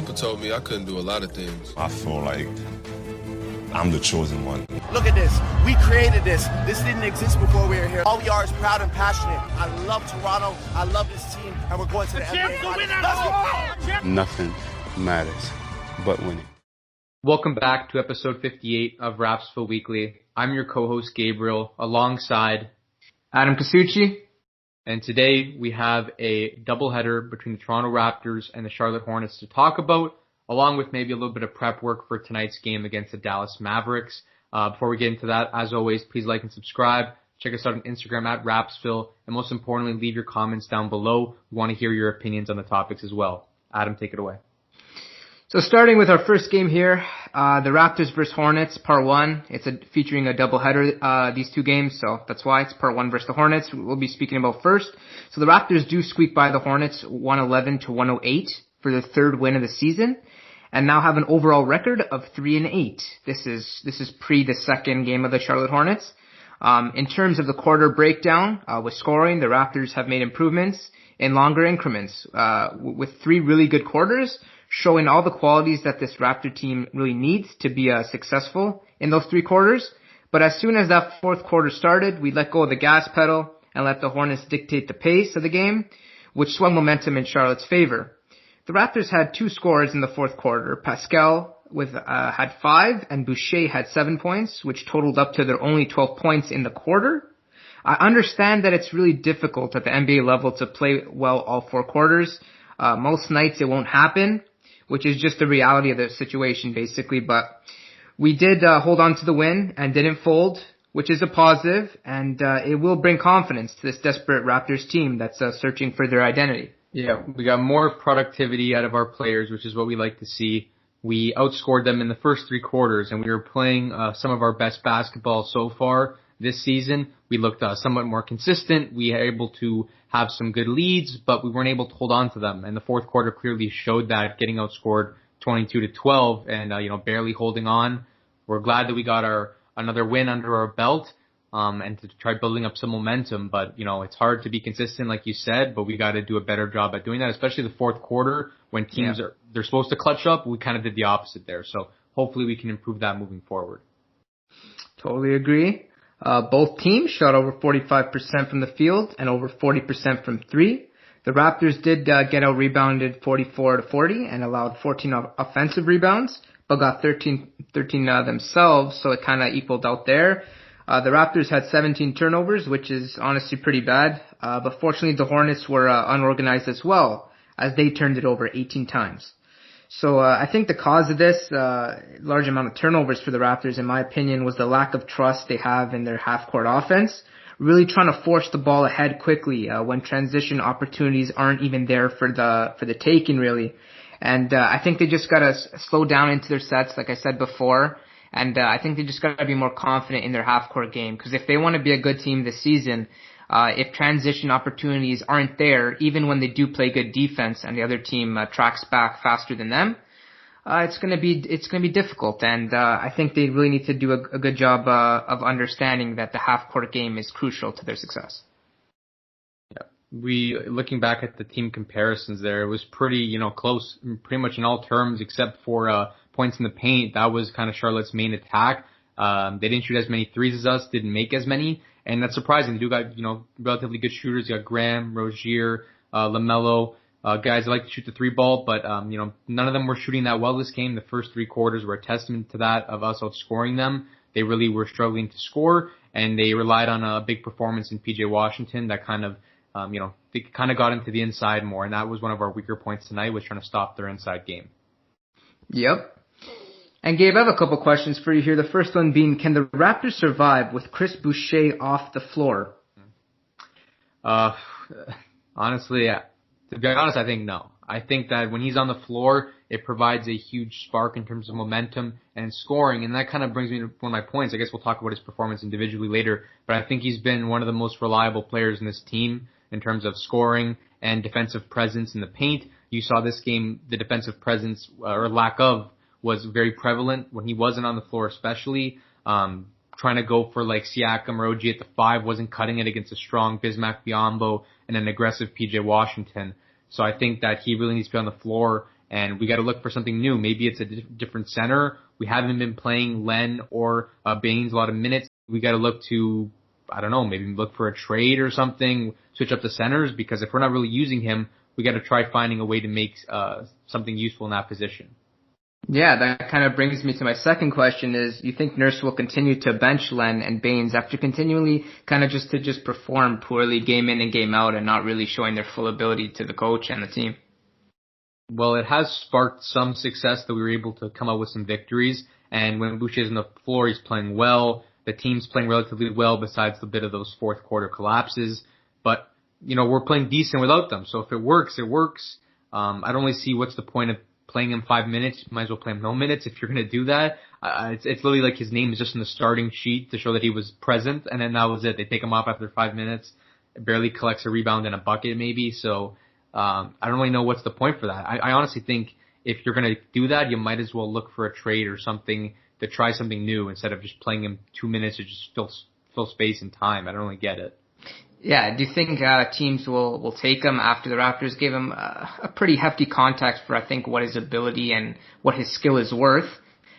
Papa told me I couldn't do a lot of things. I feel like I'm the chosen one. Look at this. We created this. This didn't exist before we were here. All we are is proud and passionate. I love Toronto. I love this team. And we're going to the NBA Finals. Let's go! Nothing matters but winning. Welcome back to episode 58 of Rapzville Weekly. I'm your co-host Gabriel alongside Adam Casucci. And today we have a doubleheader between the Toronto Raptors and the Charlotte Hornets to talk about, along with maybe a little bit of prep work for tonight's game against the Dallas Mavericks. Before we get into that, as always, please like and subscribe. Check us out on Instagram at Rapzville. And most importantly, leave your comments down below. We want to hear your opinions on the topics as well. Adam, take it away. So starting with our first game here, the Raptors versus Hornets, part one. It's featuring a doubleheader, these two games, so that's why it's part one versus the Hornets. We'll be speaking about first. So the Raptors do squeak by the Hornets 111-108 for their third win of the season, and now have an overall record of 3-8. This is pre the second game of the Charlotte Hornets. In terms of the quarter breakdown, with scoring, the Raptors have made improvements in longer increments, with three really good quarters, showing all the qualities that this Raptor team really needs to be successful in those three quarters. But as soon as that fourth quarter started, we let go of the gas pedal and let the Hornets dictate the pace of the game, which swung momentum in Charlotte's favor. The Raptors had two scorers in the fourth quarter. Pascal had 5 and Boucher had 7 points, which totaled up to their only 12 points in the quarter. I understand that it's really difficult at the NBA level to play well all four quarters. Most nights it won't happen, which is just the reality of the situation basically. But we did hold on to the win and didn't fold, which is a positive, and it will bring confidence to this desperate Raptors team that's searching for their identity. Yeah, we got more productivity out of our players, which is what we like to see. We outscored them in the first three quarters, and we were playing some of our best basketball so far this season. We looked somewhat more consistent. We were able to have some good leads, but we weren't able to hold on to them. And the fourth quarter clearly showed that, getting outscored 22-12 and, barely holding on. We're glad that we got another win under our belt, and to try building up some momentum. But, it's hard to be consistent, like you said, but we got to do a better job at doing that, especially the fourth quarter when teams they're supposed to clutch up. We kind of did the opposite there. So hopefully we can improve that moving forward. Totally agree. Both teams shot over 45% from the field and over 40% from three. The Raptors did get out-rebounded 44-40 and allowed 14 offensive rebounds, but got 13 themselves, so it kind of equaled out there. The Raptors had 17 turnovers, which is honestly pretty bad, but fortunately the Hornets were unorganized as well, as they turned it over 18 times. So I think the cause of this large amount of turnovers for the Raptors, in my opinion, was the lack of trust they have in their half-court offense, really trying to force the ball ahead quickly when transition opportunities aren't even there for the taking, really. And I think they just got to slow down into their sets, like I said before, and I think they just got to be more confident in their half-court game, because if they want to be a good team this season, if transition opportunities aren't there, even when they do play good defense and the other team tracks back faster than them, it's gonna be difficult. And I think they really need to do a good job of understanding that the half-court game is crucial to their success. Yeah, looking back at the team comparisons there, it was pretty close, pretty much in all terms except for points in the paint. That was kind of Charlotte's main attack. They didn't shoot as many threes as us, didn't make as many. And that's surprising. They do got, relatively good shooters. You got Graham, Rozier, LaMelo, guys that like to shoot the three ball, but, none of them were shooting that well this game. The first three quarters were a testament to that, of us outscoring them. They really were struggling to score, and they relied on a big performance in PJ Washington that kind of, they kind of got into the inside more, and that was one of our weaker points tonight, was trying to stop their inside game. Yep. And Gabe, I have a couple questions for you here. The first one being, can the Raptors survive with Chris Boucher off the floor? Honestly, to be honest, I think no. I think that when he's on the floor, it provides a huge spark in terms of momentum and scoring, and that kind of brings me to one of my points. I guess we'll talk about his performance individually later, but I think he's been one of the most reliable players in this team in terms of scoring and defensive presence in the paint. You saw this game, the defensive presence, or lack of, was very prevalent when he wasn't on the floor, especially. Trying to go for like Siakam or OG at the 5 wasn't cutting it against a strong Bismack Biyombo and an aggressive PJ Washington. So I think that he really needs to be on the floor and we got to look for something new. Maybe it's a different center. We haven't been playing Len or Baines a lot of minutes. We got to look to, I don't know, maybe look for a trade or something, switch up the centers, because if we're not really using him, we got to try finding a way to make something useful in that position. Yeah, that kind of brings me to my second question is, you think Nurse will continue to bench Len and Baines after continually kind of just perform poorly game in and game out and not really showing their full ability to the coach and the team? Well, it has sparked some success that we were able to come out with some victories. And when Boucher's on the floor, he's playing well. The team's playing relatively well besides the bit of those fourth quarter collapses. But, we're playing decent without them. So if it works, it works. I don't really see what's the point of playing him 5 minutes. You might as well play him no minutes if you're going to do that. It's literally like his name is just in the starting sheet to show that he was present, and then that was it. They take him off after 5 minutes. Barely collects a rebound and a bucket maybe. So I don't really know what's the point for that. I honestly think if you're going to do that, you might as well look for a trade or something to try something new instead of just playing him 2 minutes to just fill space and time. I don't really get it. Yeah, do you think teams will take him after the Raptors gave him a pretty hefty contract for, I think, what his ability and what his skill is worth?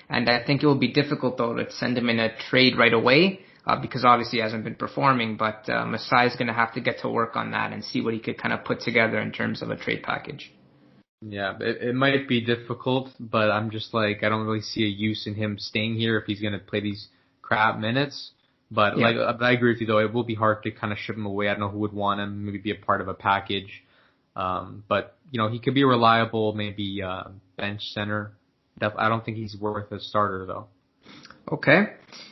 And I think it will be difficult, though, to send him in a trade right away because obviously he hasn't been performing. But Masai is going to have to get to work on that and see what he could kind of put together in terms of a trade package. Yeah, it might be difficult, but I'm just like, I don't really see a use in him staying here if he's going to play these crap minutes. But yeah. I agree with you though. It will be hard to kind of ship him away. I don't know who would want him. Maybe be a part of a package. But he could be a reliable, maybe bench center. I don't think he's worth a starter though. Okay.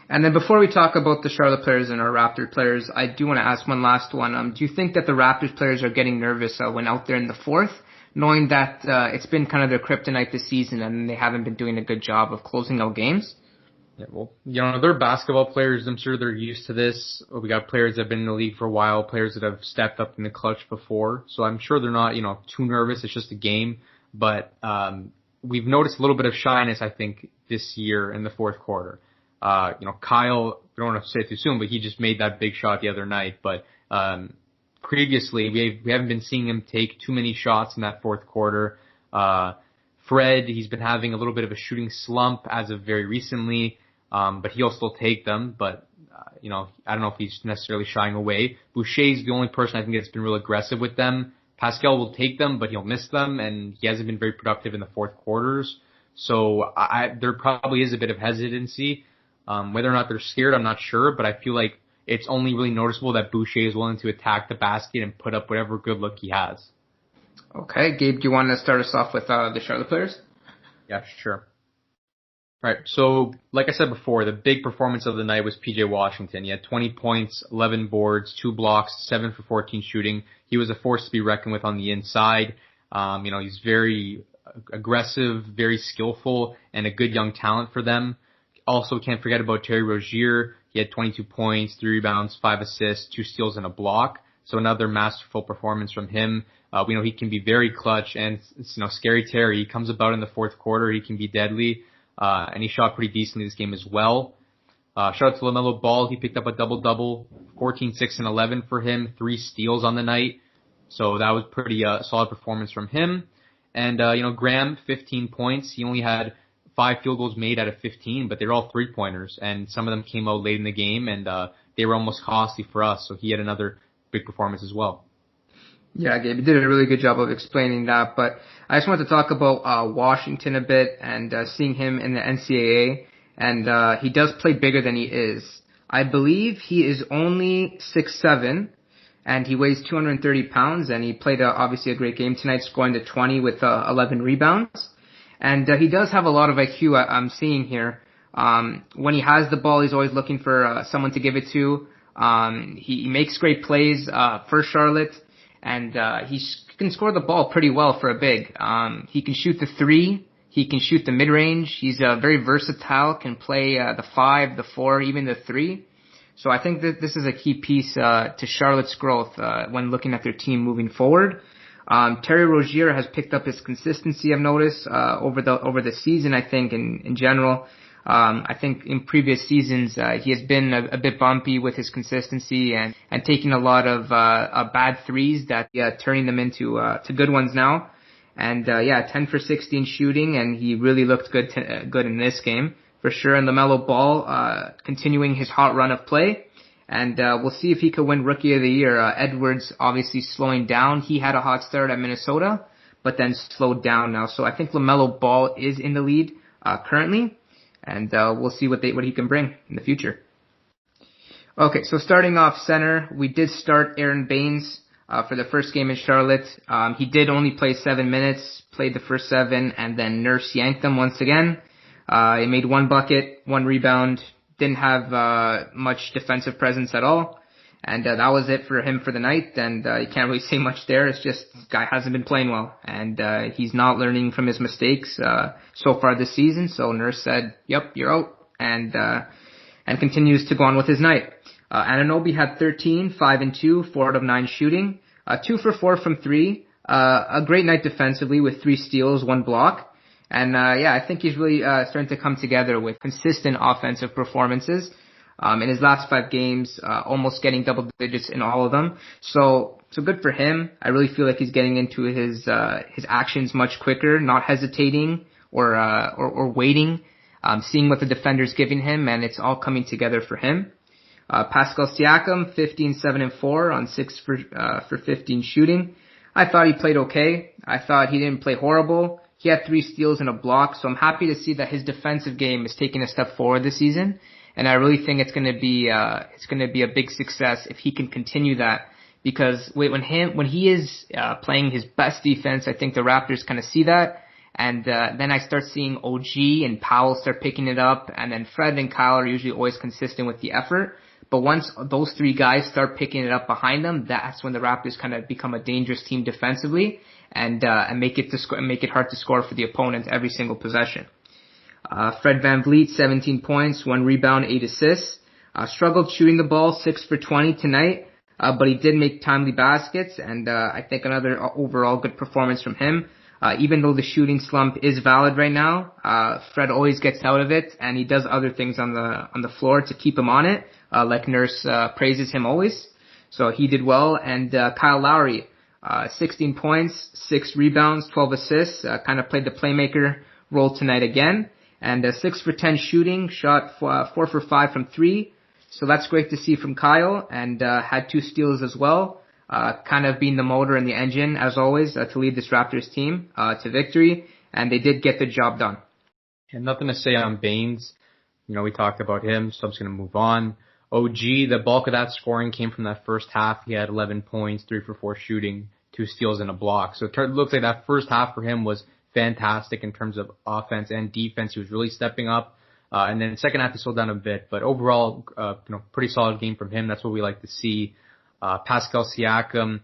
And then before we talk about the Charlotte players and our Raptor players, I do want to ask one last one. Do you think that the Raptors players are getting nervous when out there in the fourth, knowing that it's been kind of their kryptonite this season and they haven't been doing a good job of closing out games? Yeah, well, they're basketball players. I'm sure they're used to this. We got players that have been in the league for a while, players that have stepped up in the clutch before. So I'm sure they're not, too nervous. It's just a game. But we've noticed a little bit of shyness, I think, this year in the fourth quarter. Kyle, I don't want to say it too soon, but he just made that big shot the other night. But previously, we haven't been seeing him take too many shots in that fourth quarter. Fred, he's been having a little bit of a shooting slump as of very recently. But he'll still take them. But, I don't know if he's necessarily shying away. Boucher's the only person I think that's been real aggressive with them. Pascal will take them, but he'll miss them, and he hasn't been very productive in the fourth quarters. So there probably is a bit of hesitancy. Whether or not they're scared, I'm not sure, but I feel like it's only really noticeable that Boucher is willing to attack the basket and put up whatever good look he has. Okay, Gabe, do you want to start us off with the Charlotte players? Yeah, sure. All right, so like I said before, the big performance of the night was P.J. Washington. He had 20 points, 11 boards, 2 blocks, 7 for 14 shooting. He was a force to be reckoned with on the inside. He's very aggressive, very skillful, and a good young talent for them. Also, can't forget about Terry Rozier. He had 22 points, 3 rebounds, 5 assists, 2 steals, and a block. So another masterful performance from him. We know he can be very clutch, and scary Terry. He comes about in the fourth quarter. He can be deadly. And he shot pretty decently this game as well. Shout out to LaMelo Ball. He picked up a double-double, 14, 6, and 11 for him, 3 steals on the night. So that was pretty solid performance from him. And, Graham, 15 points. He only had 5 field goals made out of 15, but they were all 3-pointers. And some of them came out late in the game, and they were almost costly for us. So he had another big performance as well. Yeah, Gabe, you did a really good job of explaining that, but I just wanted to talk about Washington a bit and seeing him in the NCAA, and he does play bigger than he is. I believe he is only 6'7", and he weighs 230 pounds, and he played obviously a great game tonight, scoring to 20 with 11 rebounds. And he does have a lot of IQ I'm seeing here. When he has the ball, he's always looking for someone to give it to. He makes great plays for Charlotte. And he can score the ball pretty well for a big. He can shoot the 3. He can shoot the mid-range. He's very versatile, can play the 5, the 4, even the 3. So I think that this is a key piece to Charlotte's growth when looking at their team moving forward. Terry Rozier has picked up his consistency, I've noticed, over the season, I think, in general. I think in previous seasons, he has been a bit bumpy with his consistency and taking a lot of bad threes that turning them into to good ones now. And 10 for 16 shooting, and he really looked good in this game for sure. And LaMelo Ball continuing his hot run of play, and we'll see if he could win Rookie of the Year. Edwards obviously slowing down. He had a hot start at Minnesota, but then slowed down now. So I think LaMelo Ball is in the lead currently, and we'll see what he can bring in the future. Okay, so starting off center, we did start Aaron Baines for the first game in Charlotte. He did only play 7 minutes, played the first 7, and then Nurse yanked him once again. He made 1 bucket, 1 rebound, didn't have much defensive presence at all. And that was it for him for the night, and you can't really say much there. It's just this guy hasn't been playing well, and he's not learning from his mistakes so far this season. So Nurse said, "Yep, you're out," and continues to go on with his night. Anunoby had 13, 5 and 2, 4 out of 9 shooting, 2 for 4 from 3. A great night defensively with 3 steals, 1 block, and I think he's really starting to come together with consistent offensive performances. In his last 5 games, almost getting double digits in all of them. So good for him. I really feel like he's getting into his actions much quicker, not hesitating or waiting, seeing what the defender's giving him, and it's all coming together for him. Pascal Siakam, 15, 7 and 4 on 6 for 15 shooting. I thought he played okay. I thought he didn't play horrible. He had 3 steals and a block, so I'm happy to see that his defensive game is taking a step forward this season. And I really think it's going to be a big success if he can continue that, because when he is playing his best defense, I think the Raptors kind of see that, and then I start seeing OG and Powell start picking it up, and then Fred and Kyle are usually always consistent with the effort. But once those 3 guys start picking it up behind them, that's when the Raptors kind of become a dangerous team defensively, and make it hard to score for the opponent every single possession. Fred VanVleet, 17 points, 1 rebound, 8 assists. Struggled shooting the ball, 6 for 20 tonight, but he did make timely baskets, and I think another overall good performance from him. Even though the shooting slump is valid right now, Fred always gets out of it, and he does other things on the floor to keep him on it, like Nurse praises him always. So he did well, and Kyle Lowry, 16 points, 6 rebounds, 12 assists, kind of played the playmaker role tonight again. And 6 for 10 shooting, shot 4 for 5 from 3. So that's great to see from Kyle, and had 2 steals as well, kind of being the motor and the engine, as always, to lead this Raptors team to victory, and they did get the job done. And nothing to say on Baines. We talked about him, so I'm just going to move on. OG, the bulk of that scoring came from that first half. He had 11 points, 3 for 4 shooting, 2 steals and a block. So it looks like that first half for him was fantastic in terms of offense and defense. He was really stepping up. And then the second half he slowed down a bit, but overall, pretty solid game from him. That's what we like to see. Pascal Siakam,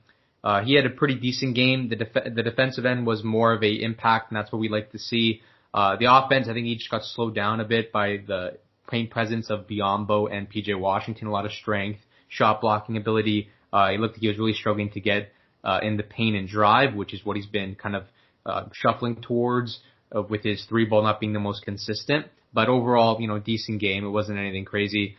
he had a pretty decent game. The defensive end was more of a impact, and that's what we like to see. The offense, I think he just got slowed down a bit by the paint presence of Biyombo and PJ Washington. A lot of strength, shot blocking ability. He looked like he was really struggling to get in the paint and drive, which is what he's been kind of shuffling towards, with his 3-ball not being the most consistent. But overall, decent game. It wasn't anything crazy.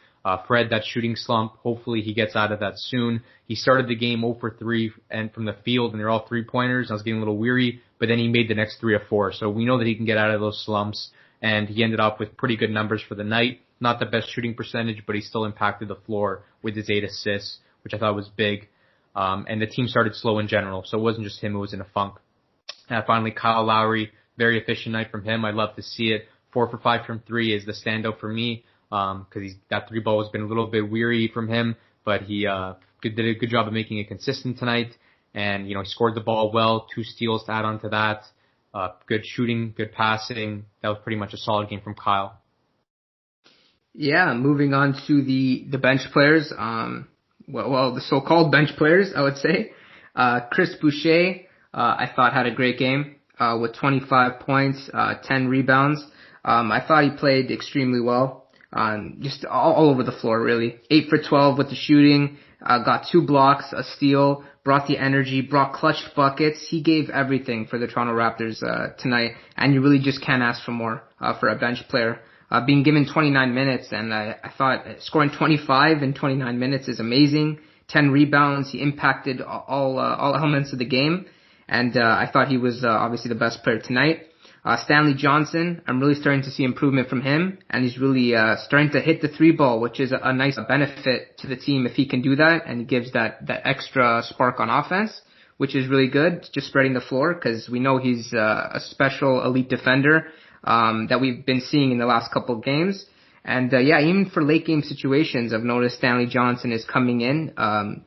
Fred, that shooting slump, hopefully he gets out of that soon. He started the game 0 for 3 and from the field, and they're all 3-pointers. I was getting a little weary, but then he made the next 3 or 4. So we know that he can get out of those slumps, and he ended up with pretty good numbers for the night. Not the best shooting percentage, but he still impacted the floor with his 8 assists, which I thought was big. And the team started slow in general, so it wasn't just him who was in a funk. And finally, Kyle Lowry, very efficient night from him. I love to see it. 4 for 5 from 3 is the standout for me, because that 3-ball has been a little bit weary from him, but he did a good job of making it consistent tonight. And, he scored the ball well, 2 steals to add on to that. Good shooting, good passing. That was pretty much a solid game from Kyle. Yeah, moving on to the bench players. The so-called bench players, I would say. Chris Boucher, I thought had a great game, with 25 points, 10 rebounds. I thought he played extremely well, just all over the floor, really. 8 for 12 with the shooting, got 2 blocks, a steal, brought the energy, brought clutch buckets. He gave everything for the Toronto Raptors, tonight, and you really just can't ask for more, for a bench player. Being given 29 minutes, and I thought scoring 25 in 29 minutes is amazing. 10 rebounds, he impacted all elements of the game. And I thought he was obviously the best player tonight. Stanley Johnson, I'm really starting to see improvement from him, and he's really starting to hit the three ball, which is a nice benefit to the team if he can do that, and he gives that extra spark on offense, which is really good, just spreading the floor, because we know he's a special elite defender that we've been seeing in the last couple of games. And even for late game situations, I've noticed Stanley Johnson is coming in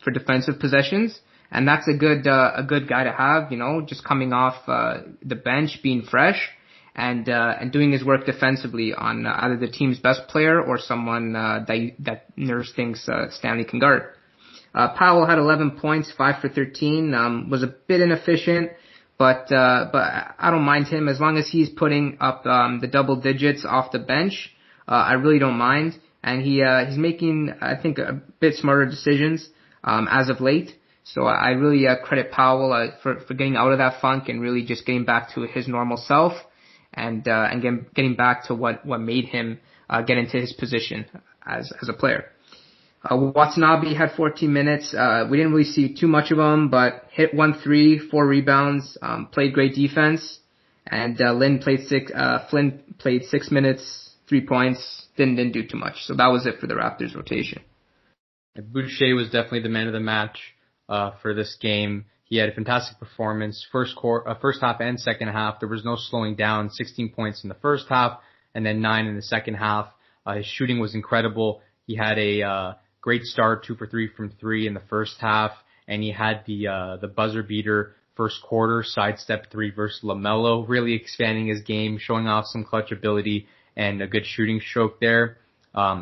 for defensive possessions. And that's a good guy to have, just coming off the bench, being fresh, and doing his work defensively on either the team's best player or someone that Nurse thinks Stanley can guard. Powell had 11 points, 5 for 13, was a bit inefficient, but I don't mind him as long as he's putting up the double digits off the bench. I really don't mind, and he's making, I think, a bit smarter decisions as of late. So I really credit Powell for getting out of that funk and really just getting back to his normal self and getting back to what made him get into his position as a player. Watanabe had 14 minutes. We didn't really see too much of him, but hit 1 3, 4 rebounds, played great defense, and Flynn played 6 minutes, 3 points, didn't do too much. So that was it for the Raptors rotation. Boucher was definitely the man of the match for this game. He had a fantastic performance, first half and second half. There was no slowing down, 16 points in the first half and then 9 in the second half. His shooting was incredible. He had a great start, 2 for 3 from 3 in the first half, and he had the buzzer beater first quarter sidestep 3 versus LaMelo, really expanding his game, showing off some clutch ability and a good shooting stroke there.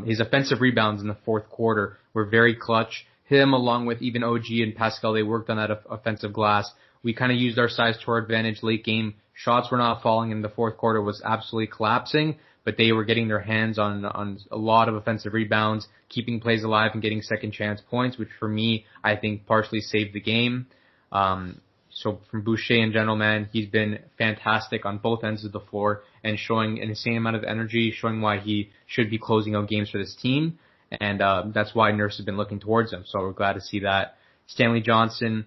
His offensive rebounds in the fourth quarter were very clutch. Him, along with even OG and Pascal, they worked on that offensive glass. We kind of used our size to our advantage late game. Shots were not falling, and the fourth quarter was absolutely collapsing, but they were getting their hands on a lot of offensive rebounds, keeping plays alive and getting second chance points, which for me, I think partially saved the game. So from Boucher in general, man, he's been fantastic on both ends of the floor and showing an insane amount of energy, showing why he should be closing out games for this team. And that's why Nurse has been looking towards him. So we're glad to see that. Stanley Johnson,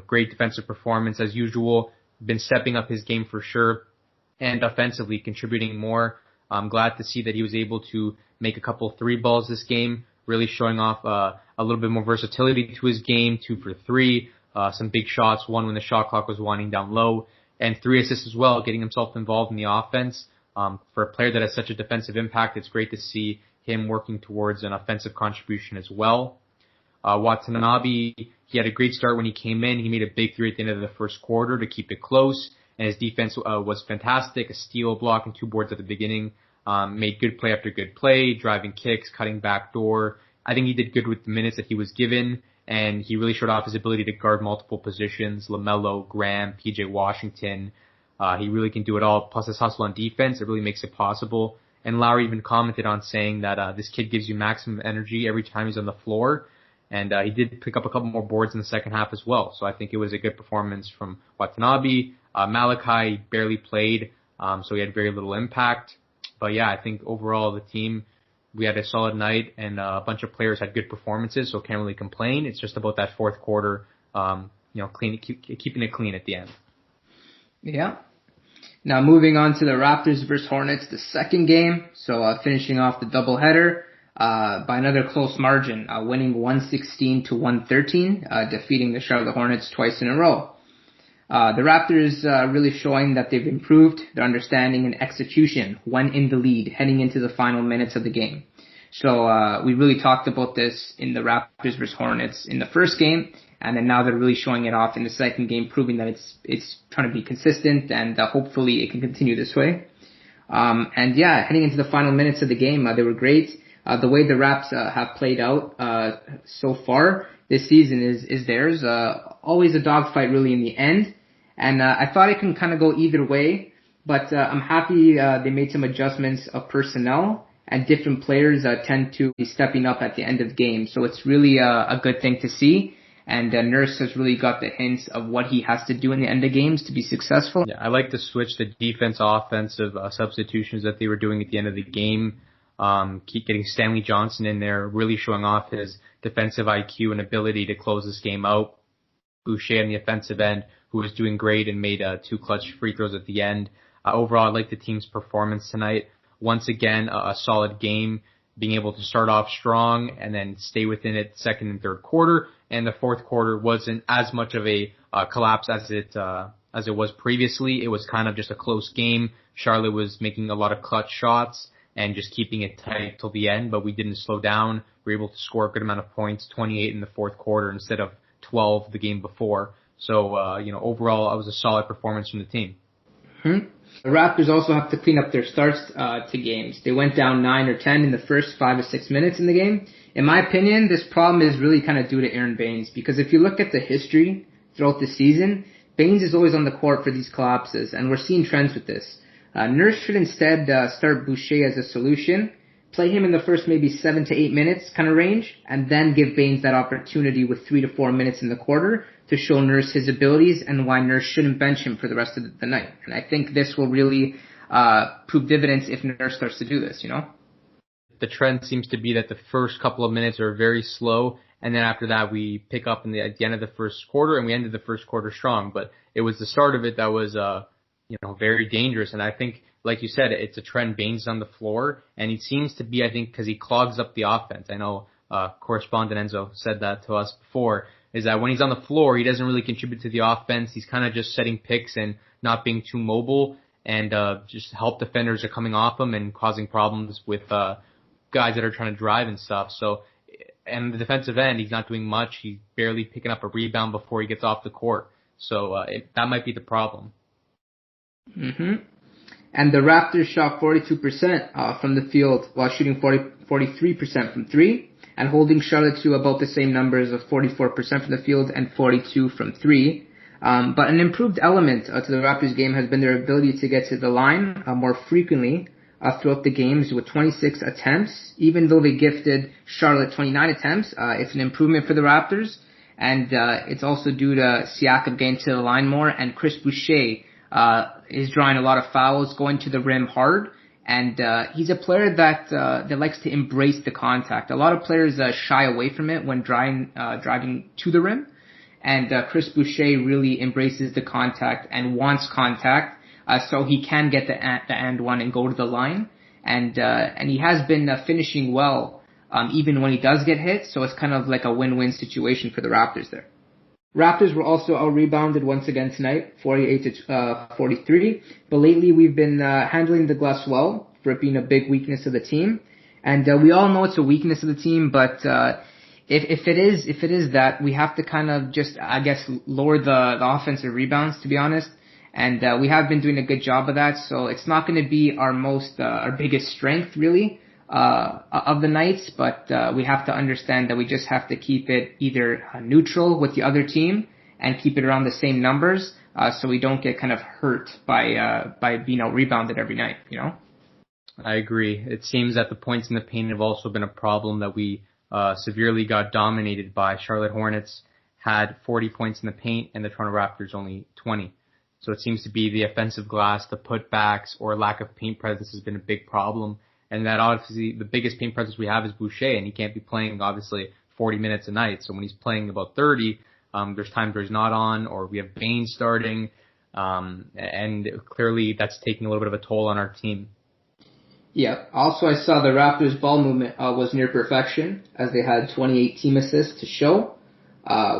great defensive performance as usual. Been stepping up his game for sure, and offensively contributing more. I'm glad to see that he was able to make a couple 3 balls this game, really showing off a little bit more versatility to his game. 2 for 3, some big shots. 1 when the shot clock was winding down low, and 3 assists as well, getting himself involved in the offense. For a player that has such a defensive impact, it's great to see him working towards an offensive contribution as well. Watanabe, he had a great start when he came in. He made a big 3 at the end of the first quarter to keep it close, and his defense was fantastic. A steal, a block, and 2 boards at the beginning. Made good play after good play, driving kicks, cutting back door. I think he did good with the minutes that he was given, and he really showed off his ability to guard multiple positions. LaMelo, Graham, PJ Washington. He really can do it all. Plus his hustle on defense, it really makes it possible. And Lowry even commented on saying that this kid gives you maximum energy every time he's on the floor. And he did pick up a couple more boards in the second half as well. So I think it was a good performance from Watanabe. Malachi barely played, so he had very little impact. But yeah, I think overall the team, we had a solid night, and a bunch of players had good performances, so can't really complain. It's just about that fourth quarter, keeping it clean at the end. Yeah. Now moving on to the Raptors versus Hornets, the second game. So finishing off the doubleheader by another close margin, winning 116-113, defeating the Charlotte Hornets twice in a row. The Raptors really showing that they've improved their understanding and execution when in the lead, heading into the final minutes of the game. So we really talked about this in the Raptors versus Hornets in the first game, and then now they're really showing it off in the second game, proving that it's trying to be consistent, and hopefully it can continue this way. And yeah, heading into the final minutes of the game, they were great. The way the Raps have played out so far this season is theirs. Always a dogfight really in the end. And I thought it can kind of go either way, but I'm happy they made some adjustments of personnel, and different players tend to be stepping up at the end of games. So it's really a good thing to see. And Nurse has really got the hints of what he has to do in the end of games to be successful. Yeah, I like the switch, the defense-offensive substitutions that they were doing at the end of the game. Keep getting Stanley Johnson in there, really showing off his defensive IQ and ability to close this game out. Boucher on the offensive end, who was doing great and made 2 clutch free throws at the end. Overall, I like the team's performance tonight. Once again, a solid game, being able to start off strong and then stay within it second and third quarter. And the fourth quarter wasn't as much of a collapse as it was previously. It was kind of just a close game. Charlotte was making a lot of clutch shots and just keeping it tight till the end, but we didn't slow down. We were able to score a good amount of points, 28 in the fourth quarter instead of 12 the game before. So, overall, it was a solid performance from the team. Mm-hmm. The Raptors also have to clean up their starts to games. They went down 9 or 10 in the first 5 or 6 minutes in the game. In my opinion, this problem is really kind of due to Aaron Baines, because if you look at the history throughout the season, Baines is always on the court for these collapses, and we're seeing trends with this. Nurse should instead start Boucher as a solution, play him in the first maybe 7 to 8 minutes kind of range, and then give Baines that opportunity with 3 to 4 minutes in the quarter to show Nurse his abilities and why Nurse shouldn't bench him for the rest of the night. And I think this will really prove dividends if Nurse starts to do this, The trend seems to be that the first couple of minutes are very slow, and then after that we pick up at the end of the first quarter, and we ended the first quarter strong. But it was the start of it that was very dangerous. And I think, like you said, it's a trend. Baines on the floor, and he seems to be, I think, because he clogs up the offense. I know correspondent Enzo said that to us before, is that when he's on the floor, he doesn't really contribute to the offense. He's kind of just setting picks and not being too mobile, and just help defenders are coming off him and causing problems with guys that are trying to drive and stuff. So, and the defensive end, he's not doing much. He's barely picking up a rebound before he gets off the court. So that might be the problem. Mm-hmm. And the Raptors shot 42% from the field while shooting 43% from 3, and holding Charlotte to about the same numbers of 44% from the field and 42 from 3. But an improved element to the Raptors game has been their ability to get to the line more frequently throughout the games with 26 attempts. Even though they gifted Charlotte 29 attempts, it's an improvement for the Raptors. And it's also due to Siakam getting to the line more, and Chris Boucher is drawing a lot of fouls, going to the rim hard. And he's a player that likes to embrace the contact. A lot of players shy away from it when driving to the rim. And Chris Boucher really embraces the contact and wants contact, so he can get the and one and go to the line. And he has been finishing well, even when he does get hit. So it's kind of like a win-win situation for the Raptors there. Raptors were also out-rebounded once again tonight, 48-43. But lately we've been handling the glass well, for it being a big weakness of the team. And we all know it's a weakness of the team, but if it is that, we have to kind of just, I guess, lower the offensive rebounds, to be honest. And we have been doing a good job of that, so it's not going to be our biggest strength, really, of the nights, but we have to understand that we just have to keep it either neutral with the other team and keep it around the same numbers, so we don't get kind of hurt by being out-rebounded every night, I agree. It seems that the points in the paint have also been a problem that we severely got dominated by. Charlotte Hornets had 40 points in the paint, and the Toronto Raptors only 20. So it seems to be the offensive glass, the putbacks, or lack of paint presence has been a big problem. And that obviously the biggest paint presence we have is Boucher, and he can't be playing obviously 40 minutes a night. So when he's playing about 30, there's times where he's not on, or we have Baines starting, and clearly that's taking a little bit of a toll on our team. Yeah. Also, I saw the Raptors' ball movement was near perfection, as they had 28 team assists to show,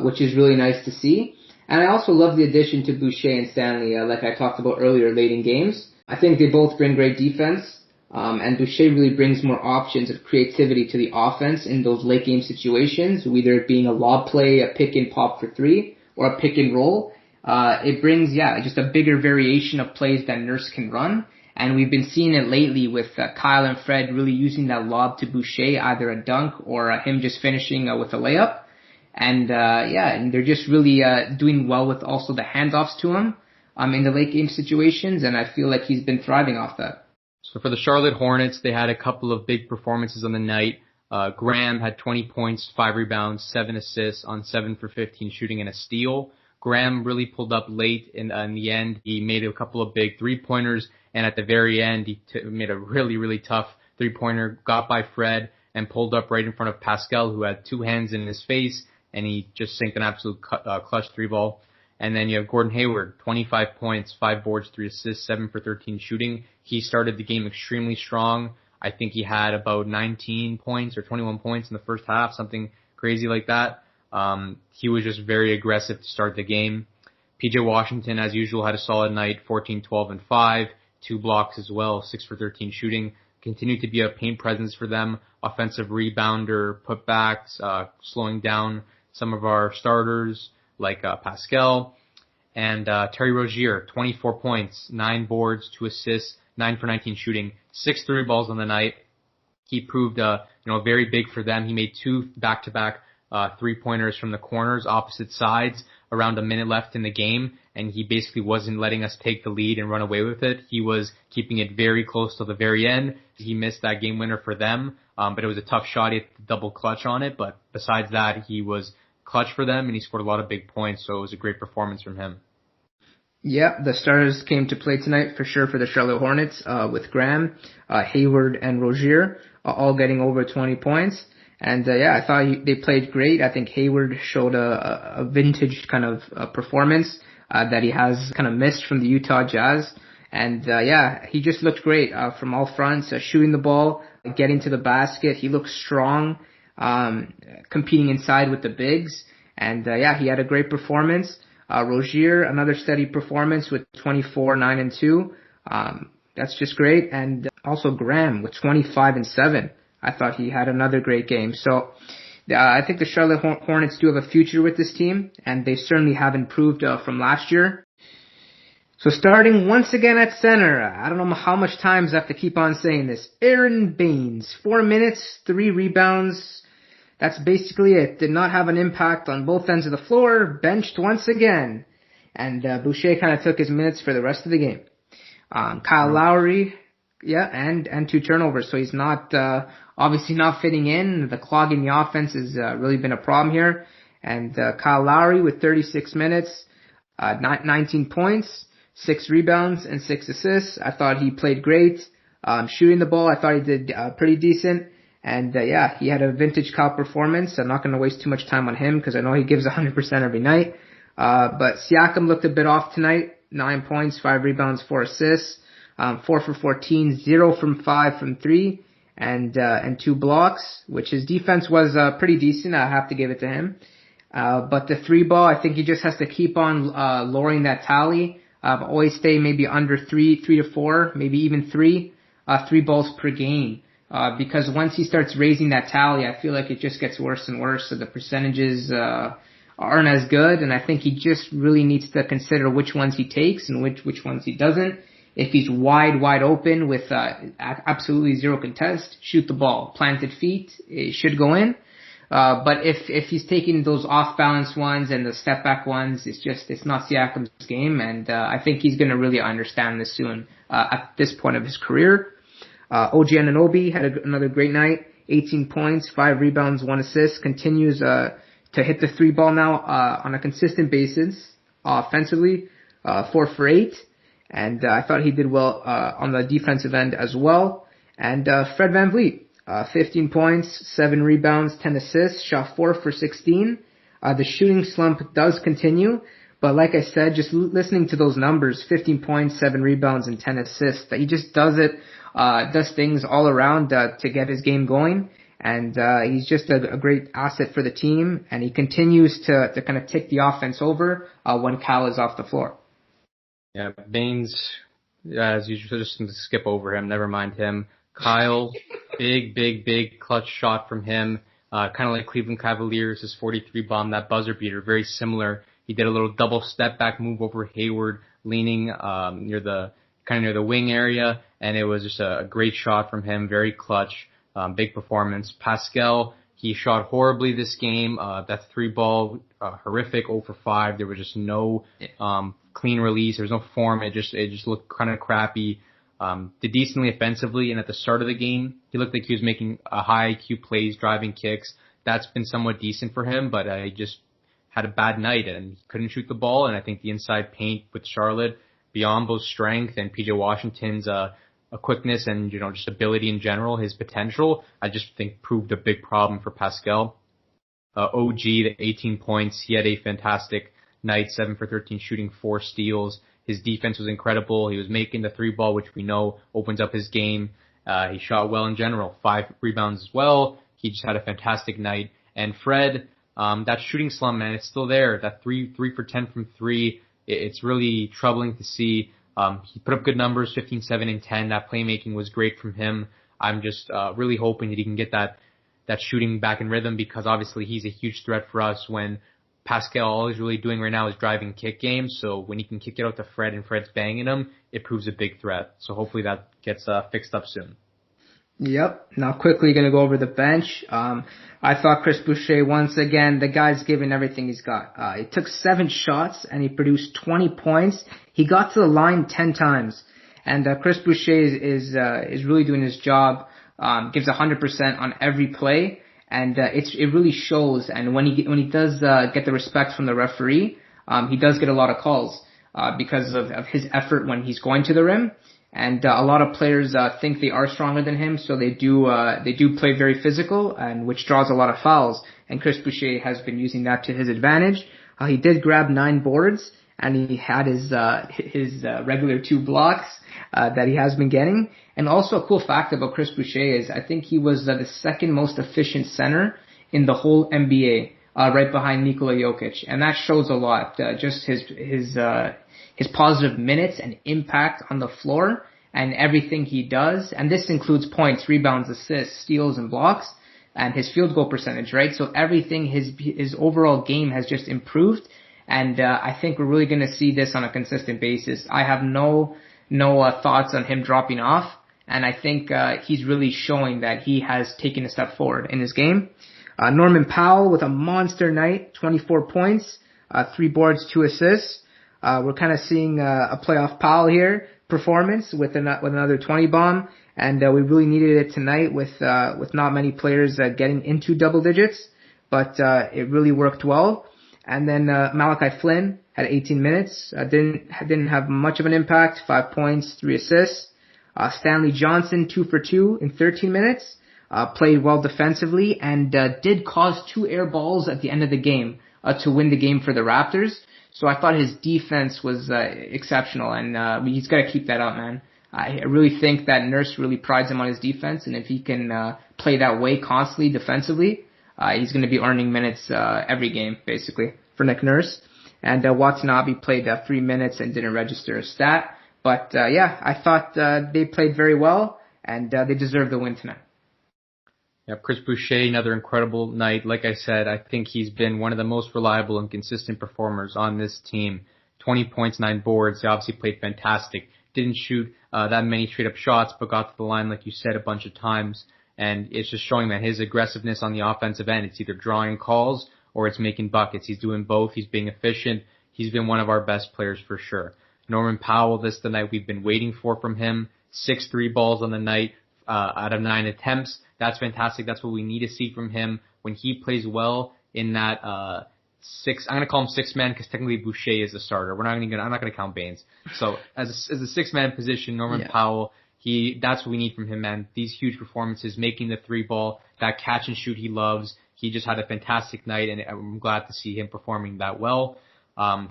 which is really nice to see. And I also love the addition to Boucher and Stanley, like I talked about earlier, late in games. I think they both bring great defense, and Boucher really brings more options of creativity to the offense in those late game situations, whether it being a lob play, a pick and pop for 3, or a pick and roll. It brings, just a bigger variation of plays that Nurse can run. And we've been seeing it lately with Kyle and Fred really using that lob to Boucher, either a dunk or him just finishing with a layup. And and they're just really doing well with also the handoffs to him in the late game situations, and I feel like he's been thriving off that. So for the Charlotte Hornets, they had a couple of big performances on the night. Graham had 20 points, 5 rebounds, 7 assists on 7 for 15 shooting and a steal. Graham really pulled up late in the end. He made a couple of big three-pointers, and at the very end, he made a really, really tough three-pointer, got by Fred, and pulled up right in front of Pascal, who had 2 hands in his face, and he just sinked an absolute clutch 3-ball. And then you have Gordon Hayward, 25 points, 5 boards, 3 assists, 7 for 13 shooting. He started the game extremely strong. I think he had about 19 points or 21 points in the first half, something crazy like that. He was just very aggressive to start the game. PJ Washington, as usual, had a solid night, 14, 12, and 5, 2 blocks as well, 6 for 13 shooting. Continued to be a paint presence for them, offensive rebounder, putbacks, slowing down some of our starters like Pascal. And Terry Rozier, 24 points, 9 boards, 2 assists, 9 for 19 shooting, 6 3 balls on the night. He proved very big for them. He made 2 back-to-back 3-pointers from the corners, opposite sides, around a minute left in the game, and he basically wasn't letting us take the lead and run away with it. He was keeping it very close to the very end. He missed that game winner for them, but it was a tough shot. He had to double clutch on it, but besides that, he was clutch for them, and he scored a lot of big points, so it was a great performance from him. Yeah, the starters came to play tonight for sure for the Charlotte Hornets, with Graham, Hayward, and Rozier, all getting over 20 points. And I thought they played great. I think Hayward showed a vintage kind of performance that he has kind of missed from the Utah Jazz. And he just looked great from all fronts, shooting the ball, getting to the basket. He looked strong, competing inside with the bigs. And he had a great performance. Rozier, another steady performance with 24, 9, and 2. That's just great. And also Graham with 25 and 7. I thought he had another great game. So I think the Charlotte Hornets do have a future with this team, and they certainly have improved from last year. So starting once again at center, I don't know how much times I have to keep on saying this, Aaron Baines, 4 minutes, 3 rebounds. That's basically it. Did not have an impact on both ends of the floor, benched once again. And Boucher kind of took his minutes for the rest of the game. Kyle Lowry, and 2 turnovers. So he's not, obviously not fitting in. The clogging the offense has really been a problem here. And Kyle Lowry with 36 minutes, 19 points, 6 rebounds, and 6 assists. I thought he played great. Shooting the ball, I thought he did pretty decent. And he had a vintage Kyle performance. I'm not going to waste too much time on him because I know he gives 100% every night. But Siakam looked a bit off tonight. 9 points, 5 rebounds, 4 assists. 4 for 14, 0 from 5 from 3, and 2 blocks, which his defense was pretty decent. I have to give it to him. But the 3 ball, I think he just has to keep on lowering that tally. Always stay maybe under 3 to 4, maybe even 3 balls per game. Because once he starts raising that tally, I feel like it just gets worse and worse. So the percentages aren't as good, and I think he just really needs to consider which ones he takes and which ones he doesn't. If he's wide open with absolutely zero contest, shoot the ball. Planted feet, it should go in. But if he's taking those off-balance ones and the step-back ones, it's not Siakam's game, and I think he's going to really understand this soon at this point of his career. OG Anunoby had another great night, 18 points, 5 rebounds, 1 assist, continues to hit the 3 ball now on a consistent basis offensively, 4 for 8. And I thought he did well on the defensive end as well. And Fred VanVleet, 15 points, 7 rebounds, 10 assists, shot 4 for 16. The shooting slump does continue, but like I said, just listening to those numbers, 15 points, 7 rebounds, and 10 assists, that he just does things all around to get his game going. And he's just a great asset for the team, and he continues to kind of take the offense over when Cal is off the floor. Yeah, Baines, as usual, just to skip over him, never mind him. Kyle, big clutch shot from him. Kind of like Cleveland Cavaliers, his 43 bomb, that buzzer beater, very similar. He did a little double step back move over Hayward, leaning near the wing area, and it was just a great shot from him, very clutch, big performance. Pascal, he shot horribly this game. That 3 ball, horrific, 0 for 5. There was just no clean release. There was no form. It just looked kind of crappy. Did decently offensively, and at the start of the game, he looked like he was making high IQ plays, driving kicks. That's been somewhat decent for him, but he just had a bad night and couldn't shoot the ball. And I think the inside paint with Charlotte, Biyombo's strength and PJ Washington's quickness and just ability in general, his potential, I just think proved a big problem for Pascal. OG, the 18 points, he had a fantastic night, 7 for 13 shooting, 4 steals. His defense was incredible. He was making the 3-ball, which we know opens up his game. He shot well in general, 5 rebounds as well. He just had a fantastic night. And Fred, that shooting slump, man, it's still there. That 3 for 10 from 3, it's really troubling to see. He put up good numbers, 15, 7, and 10. That playmaking was great from him. I'm just really hoping that he can get that shooting back in rhythm, because obviously he's a huge threat for us when Pascal, all he's really doing right now is driving kick games. So when he can kick it out to Fred and Fred's banging him, it proves a big threat. So hopefully that gets fixed up soon. Yep. Now quickly going to go over the bench. I thought Chris Boucher, once again, the guy's given everything he's got. He took 7 shots and he produced 20 points. He got to the line 10 times. And Chris Boucher is really doing his job. Gives 100% on every play. And it really shows. And when he does get the respect from the referee, he does get a lot of calls because of his effort when he's going to the rim. And a lot of players think they are stronger than him, so they do play very physical, and which draws a lot of fouls. And Chris Boucher has been using that to his advantage. He did grab 9 boards, and he had his regular 2 blocks that he has been getting. And also a cool fact about Chris Boucher is I think he was the second most efficient center in the whole NBA, right behind Nikola Jokic, and that shows a lot. Just his positive minutes and impact on the floor and everything he does. And this includes points, rebounds, assists, steals, and blocks, and his field goal percentage, right? So everything, his overall game has just improved. And I think we're really going to see this on a consistent basis. I have no thoughts on him dropping off. And I think he's really showing that he has taken a step forward in his game. Norman Powell with a monster night, 24 points, 3 boards, 2 assists. We're kind of seeing a playoff Powell here performance with another 20 bomb, and we really needed it tonight with not many players getting into double digits, but it really worked well. And then Malachi Flynn had 18 minutes, didn't have much of an impact, 5 points, 3 assists. Stanley Johnson 2 for 2 in 13 minutes, played well defensively and did cause 2 air balls at the end of the game to win the game for the Raptors. So I thought his defense was exceptional, and he's got to keep that up, man. I really think that Nurse really prides him on his defense, and if he can play that way constantly defensively, he's going to be earning minutes every game, basically, for Nick Nurse. And Watanabe played 3 minutes and didn't register a stat. But, yeah, I thought they played very well, and they deserve the win tonight. Yeah, Chris Boucher, another incredible night. Like I said, I think he's been one of the most reliable and consistent performers on this team. 20 points, 9 boards. He obviously played fantastic. Didn't shoot that many straight-up shots, but got to the line, like you said, a bunch of times. And it's just showing that his aggressiveness on the offensive end, it's either drawing calls or it's making buckets. He's doing both. He's being efficient. He's been one of our best players for sure. Norman Powell, this is the night we've been waiting for from him. 6 3-balls on the night out of 9 attempts. That's fantastic. That's what we need to see from him when he plays well in that I'm going to call him 6-man because technically Boucher is the starter. I'm not going to count Baines. So as a 6-man position, Norman Powell, that's what we need from him, man. These huge performances, making the 3-ball, that catch and shoot he loves. He just had a fantastic night, and I'm glad to see him performing that well.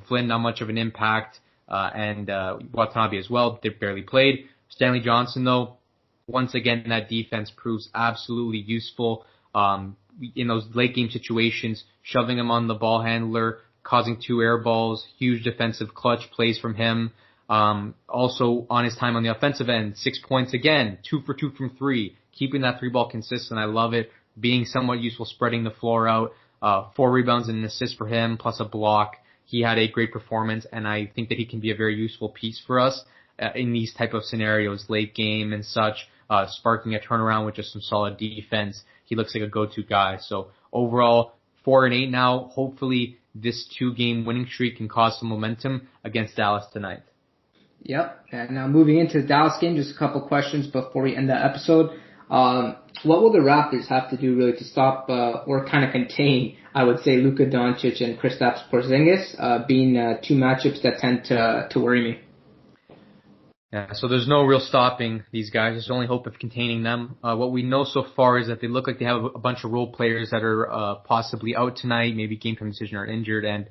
Flynn, not much of an impact, and Watanabe as well. They barely played. Stanley Johnson, though, once again, that defense proves absolutely useful in those late game situations, shoving him on the ball handler, causing 2 air balls, huge defensive clutch plays from him. Also on his time on the offensive end, 6 points again, 2 for 2 from 3, keeping that 3-ball consistent. I love it. Being somewhat useful, spreading the floor out, 4 rebounds and an assist for him, plus a block. He had a great performance, and I think that he can be a very useful piece for us in these type of scenarios, late game and such. Sparking a turnaround with just some solid defense. He looks like a go-to guy. So overall, 4-8 now. Hopefully this 2-game winning streak can cause some momentum against Dallas tonight. Yep. And now moving into the Dallas game, just a couple questions before we end the episode. What will the Raptors have to do really to stop or kind of contain, I would say, Luka Doncic and Kristaps Porzingis, being 2 matchups that tend to worry me? Yeah, so there's no real stopping these guys. There's only hope of containing them. What we know so far is that they look like they have a bunch of role players that are possibly out tonight, maybe game time decision or injured, and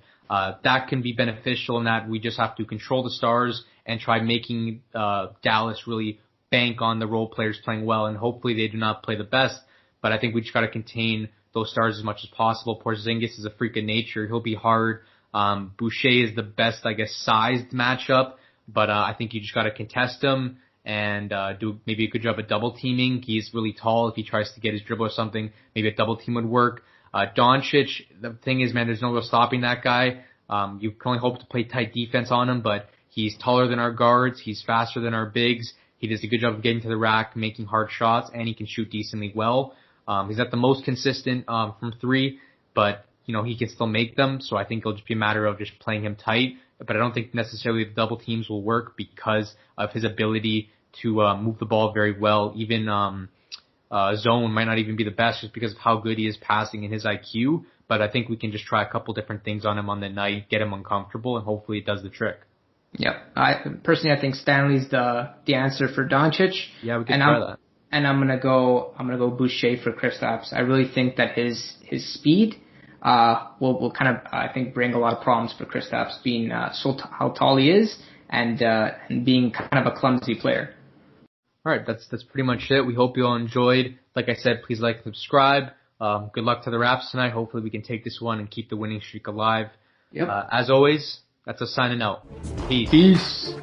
That can be beneficial in that we just have to control the stars and try making Dallas really bank on the role players playing well, and hopefully they do not play the best. But I think we just got to contain those stars as much as possible. Porzingis is a freak of nature. He'll be hard. Boucher is the best, I guess, sized matchup, but I think you just got to contest him and do maybe a good job of double teaming. He's really tall. If he tries to get his dribble or something, maybe a double team would work. Doncic, the thing is, man, there's no real stopping that guy. You can only hope to play tight defense on him, but he's taller than our guards. He's faster than our bigs. He does a good job of getting to the rack, making hard shots, and he can shoot decently well. He's not the most consistent from three, but he can still make them. So I think it'll just be a matter of just playing him tight. But I don't think necessarily the double teams will work because of his ability to move the ball very well. Even zone might not even be the best just because of how good he is passing and his IQ. But I think we can just try a couple different things on him on the night, get him uncomfortable, and hopefully it does the trick. Yep. I think Stanley's the answer for Doncic. Yeah, we can try that. And I'm gonna go Boucher for Kristaps. I really think that his speed will kind of, I think, bring a lot of problems for Kristaps, being how tall he is and being kind of a clumsy player. All right, that's pretty much it. We hope you all enjoyed. Like I said, please like and subscribe. Good luck to the Raps tonight. Hopefully we can take this one and keep the winning streak alive. Yep. As always, that's us signing out. Peace. Peace.